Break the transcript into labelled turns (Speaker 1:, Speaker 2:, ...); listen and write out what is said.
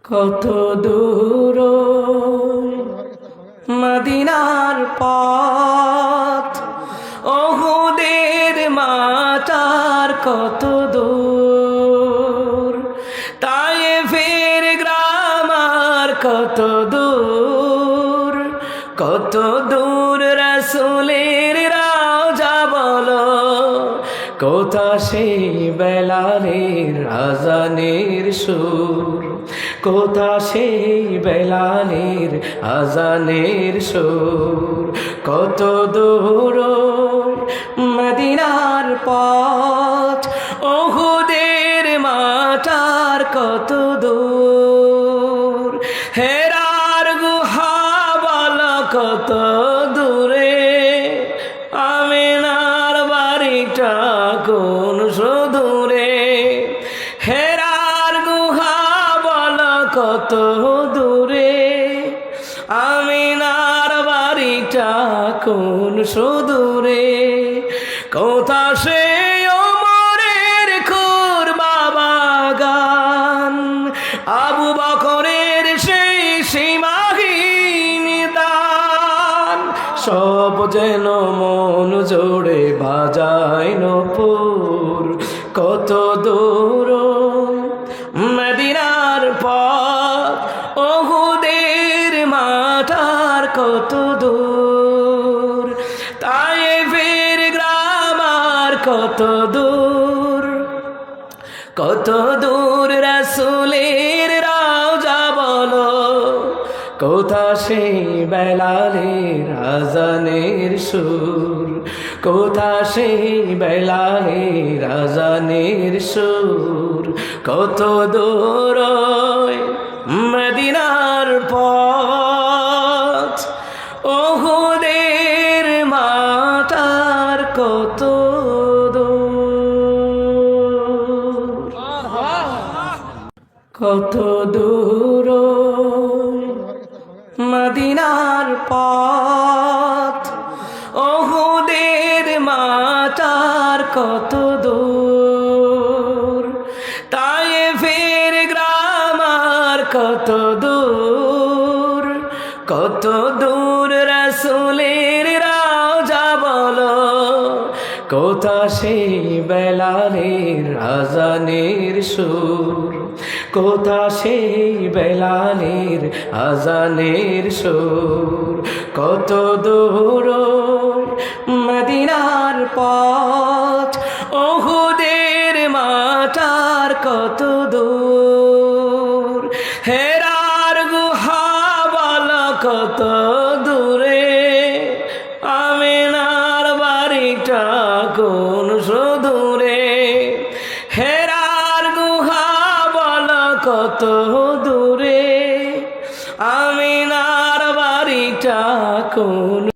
Speaker 1: কত দূর মদিনার পথ, ওহুদের মাতার কত দূর, তায়েফের গ্রাম আর কত দূর, কত দূর রাসূলের রওজা বলো, কোথা সেই বেলালের আজানের সুর, কোথা সেই বেলালের আজানের সুর। কত দূর মদিনার পথ, ওহুদের মাতার কত দূর, হেরার গুহা বল কত দূরে, আমিনার বাড়িটা কোন সুদূরে, হেরার গুহা বল কত দূরে, আমিনার বাড়িটা কোন সুদূরে। কোথা সে ওমরের খুরমা বাগান, আবু বকরের সেই সীমাহীন দান, সব যেন মন জোড়ে বাজায় নূপুর। কত দূর মদিনার পথ, ওহুদের মাতার কত দূর, তায়েফের গ্রাম আর কত দূর, কত দূর রাসূলের রওজা বলো, কোথা সেই বেলালের আজানের সুর, কোথা সেই বেলালের আজানের সুর। কত দূর মদিনার পথ, ওহুদের মাতার কত দূর, কত দূর মদিনার পথ, ওহুদের মাতার কত দূর, তায়েফের গ্রাম আর কত দূর, কত দূর রাসূলের রওজা বলো, কোথা সেই বেলালের আজানের সুর, কোথা সেই বেলালের আজানের সুর। কত দূর মদিনার পথ, ওহুদের মাতার কত দূর, হেরার গুহা বল কত দূরে, আমিনার বাড়িটা কোন সুদূরে, হেরার গুহা বল কত দূরে, আমিনার বাড়িটা কোন